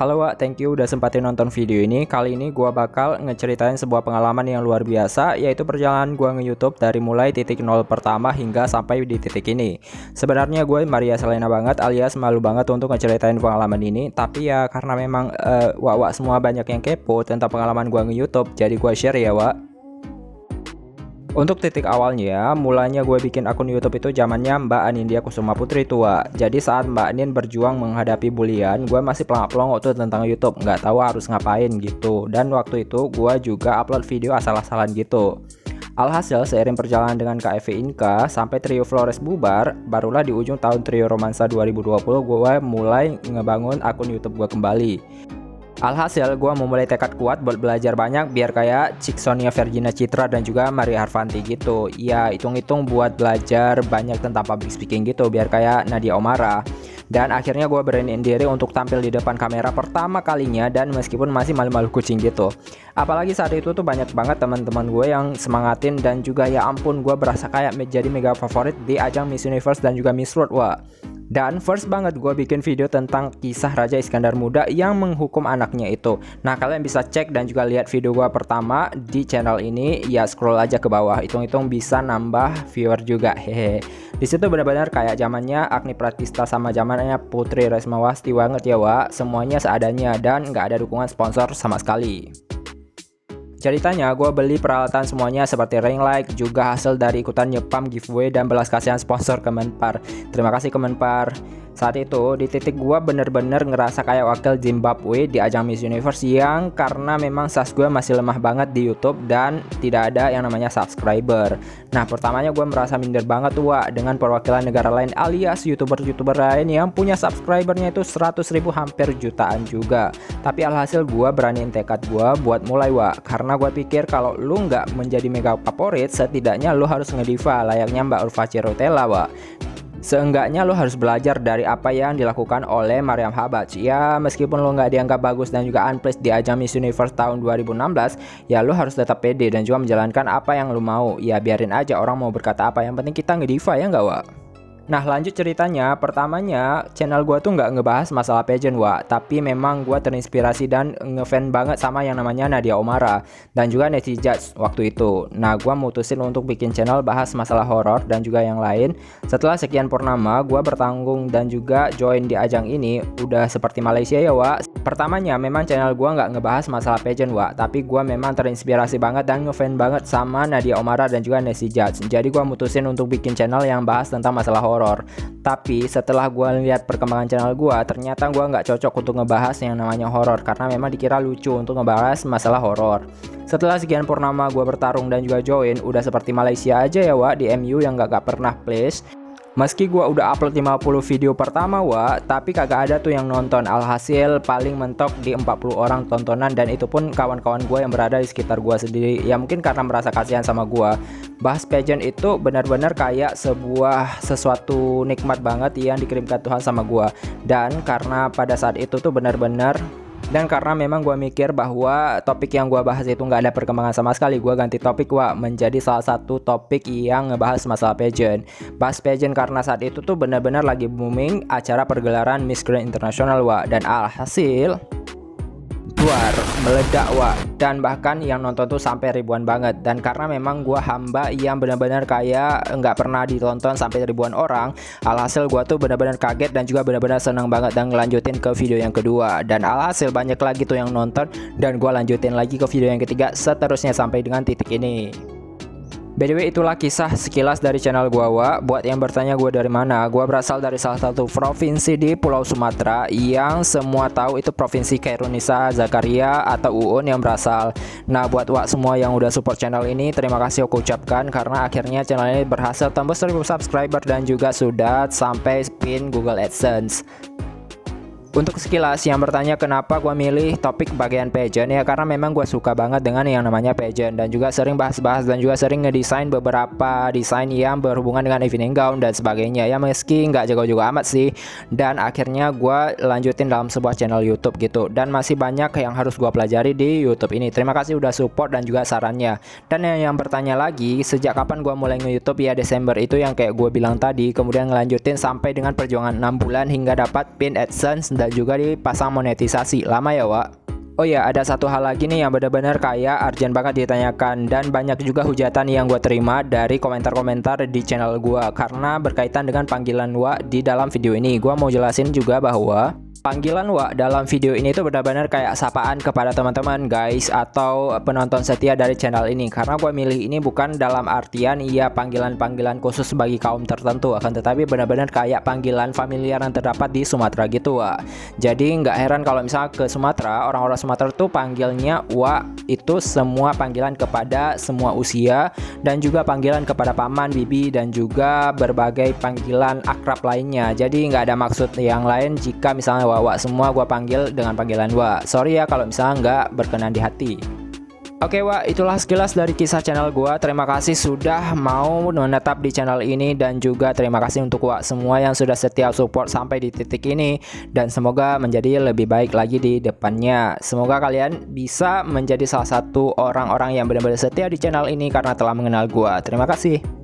Halo Wak, thank you udah sempatin nonton video ini. Kali ini gua bakal ngeceritain sebuah pengalaman yang luar biasa, yaitu perjalanan gua nge-YouTube dari mulai titik nol pertama hingga sampai di titik ini. Sebenarnya gue Maria Selena banget alias malu banget untuk ngeceritain pengalaman ini, tapi ya karena memang Wak semua banyak yang kepo tentang pengalaman gua nge-YouTube, jadi gua share ya Wak. Untuk titik awalnya, mulanya gue bikin akun YouTube itu zamannya Mbak Anindya Kusuma Putri tua. Jadi saat Mbak Anin berjuang menghadapi bulian, gue masih pelangak-pelongo tuh tentang YouTube, nggak tahu harus ngapain gitu. Dan waktu itu gue juga upload video asal-asalan gitu. Alhasil seiring perjalanan dengan KFV Inka sampai Trio Flores bubar, barulah di ujung tahun Trio Romansa 2020 gue mulai ngebangun akun YouTube gue kembali. Alhasil gue memulai tekad kuat buat belajar banyak biar kayak Cik Sonia Vergina Citra dan juga Maria Harvanti gitu. Ya hitung-hitung buat belajar banyak tentang public speaking gitu biar kayak Nadia Omara. Dan akhirnya gue beraniin diri untuk tampil di depan kamera pertama kalinya, dan meskipun masih malu-malu kucing gitu. Apalagi saat itu tuh banyak banget teman-teman gue yang semangatin, dan juga ya ampun gue berasa kayak jadi mega favorit di ajang Miss Universe dan juga Miss World wah. Dan first banget gue bikin video tentang kisah Raja Iskandar Muda yang menghukum anaknya itu. Nah kalian bisa cek dan juga lihat video gue pertama di channel ini. Ya scroll aja ke bawah, hitung-hitung bisa nambah viewer juga hehe. Di situ benar-benar kayak zamannya Agni Pratista sama zamannya Putri Resmawati banget ya Wak. Semuanya seadanya dan nggak ada dukungan sponsor sama sekali. Ceritanya gue beli peralatan semuanya seperti ring light, juga hasil dari ikutan nyepam giveaway dan belas kasihan sponsor Kemenpar. Terima kasih Kemenpar. Saat itu di titik gue bener-bener ngerasa kayak wakil Zimbabwe di ajang Miss Universe, yang karena memang subs gue masih lemah banget di YouTube dan tidak ada yang namanya subscriber. Nah pertamanya gue merasa minder banget tuh Wak, dengan perwakilan negara lain alias youtuber-youtuber lain yang punya subscribernya itu 100.000 hampir jutaan juga. Tapi alhasil gue beraniin tekad gue buat mulai Wak, karena gue pikir kalau lu nggak menjadi mega favorit, setidaknya lu harus ngediva layaknya Mbak Urfa Cirotella Wak. Seenggaknya lo harus belajar dari apa yang dilakukan oleh Mariam Habaj. Ya meskipun lo nggak dianggap bagus dan juga unplaced di ajang Miss Universe tahun 2016, ya lo harus tetap pede dan juga menjalankan apa yang lo mau. Ya biarin aja orang mau berkata apa, yang penting kita ngediva ya nggak Wak? Nah lanjut ceritanya, pertamanya channel gua tuh nggak ngebahas masalah pageant Wak, tapi memang gua terinspirasi dan ngefan banget sama yang namanya Nadia Omara dan juga Nancy Judge waktu itu. Nah gua mutusin untuk bikin channel bahas masalah horor dan juga yang lain. Setelah sekian purnama gua bertanggung dan juga join di ajang ini, udah seperti Malaysia ya Wak. Pertamanya memang channel gua nggak ngebahas masalah pageant Wak, tapi gua memang terinspirasi banget dan ngefan banget sama Nadia Omara dan juga Nancy Judge. Jadi gua mutusin untuk bikin channel yang bahas tentang masalah horor. Tapi setelah gue lihat perkembangan channel gue, ternyata gue nggak cocok untuk ngebahas yang namanya horor, karena memang dikira lucu untuk ngebahas masalah horor. Setelah sekian purnama gue bertarung dan juga join, udah seperti Malaysia aja ya Wak di MU yang gak pernah place. Meski gua udah upload 50 video pertama Wak, tapi kagak ada tuh yang nonton. Alhasil paling mentok di 40 orang tontonan, dan itu pun kawan-kawan gua yang berada di sekitar gua sendiri. Ya mungkin karena merasa kasihan sama gua. Bahas pageant itu benar-benar kayak sebuah sesuatu nikmat banget yang dikirimkan Tuhan sama gua. Dan karena pada saat itu tuh benar-benar, dan karena memang gue mikir bahwa topik yang gue bahas itu nggak ada perkembangan sama sekali, gue ganti topik Wak menjadi salah satu topik yang ngebahas masalah pageant. Bahas pageant karena saat itu tuh benar-benar lagi booming acara pergelaran Miss Grand International Wak, dan alhasil luar meledak Wak, dan bahkan yang nonton tuh sampai ribuan banget. Dan karena memang gua hamba yang benar-benar kayak nggak pernah ditonton sampai ribuan orang, alhasil gua tuh benar-benar kaget dan juga benar-benar senang banget dan ngelanjutin ke video yang kedua. Dan alhasil banyak lagi tuh yang nonton, dan gua lanjutin lagi ke video yang ketiga, seterusnya sampai dengan titik ini. By the way, itulah kisah sekilas dari channel gua Wak. Buat yang bertanya gua dari mana, gua berasal dari salah satu provinsi di Pulau Sumatera yang semua tahu itu provinsi Khairunisa Zakaria atau Uun yang berasal. Nah buat Wak semua yang udah support channel ini, terima kasih aku ucapkan, karena akhirnya channel ini berhasil tembus 1000 subscriber dan juga sudah sampai spin Google AdSense. Untuk sekilas yang bertanya kenapa gue milih topik bagian pageant, ya karena memang gue suka banget dengan yang namanya pageant, dan juga sering bahas-bahas dan juga sering ngedesain beberapa desain yang berhubungan dengan evening gown dan sebagainya. Ya meski nggak jago-jago amat sih, dan akhirnya gue lanjutin dalam sebuah channel YouTube gitu, dan masih banyak yang harus gue pelajari di YouTube ini. Terima kasih udah support dan juga sarannya. Dan yang bertanya lagi sejak kapan gue mulai nge-YouTube, ya Desember itu yang kayak gue bilang tadi, kemudian ngelanjutin sampai dengan perjuangan 6 bulan hingga dapat pin AdSense dan juga dipasang monetisasi. Lama ya, Wak. Oh ya, ada satu hal lagi nih yang benar-benar kayak urgent banget ditanyakan, dan banyak juga hujatan yang gue terima dari komentar-komentar di channel gue karena berkaitan dengan panggilan Wak di dalam video ini. Gue mau jelasin juga bahwa panggilan Wak dalam video ini itu benar-benar kayak sapaan kepada teman-teman guys atau penonton setia dari channel ini, karena gue milih ini bukan dalam artian iya panggilan-panggilan khusus bagi kaum tertentu, akan tetapi benar-benar kayak panggilan familiar yang terdapat di Sumatera gitu, Wak. Jadi nggak heran kalau misalnya ke Sumatera, orang-orang Sumatera tuh panggilnya Wak itu semua panggilan kepada semua usia, dan juga panggilan kepada paman, bibi, dan juga berbagai panggilan akrab lainnya. Jadi nggak ada maksud yang lain jika misalnya Wak semua gua panggil dengan panggilan Wak. Sorry ya kalau misalnya nggak berkenan di hati. Oke Wak, itulah sekilas dari kisah channel gua. Terima kasih sudah mau menetap di channel ini, dan juga terima kasih untuk Wak semua yang sudah setia support sampai di titik ini, dan semoga menjadi lebih baik lagi di depannya. Semoga kalian bisa menjadi salah satu orang-orang yang benar-benar setia di channel ini karena telah mengenal gua. Terima kasih.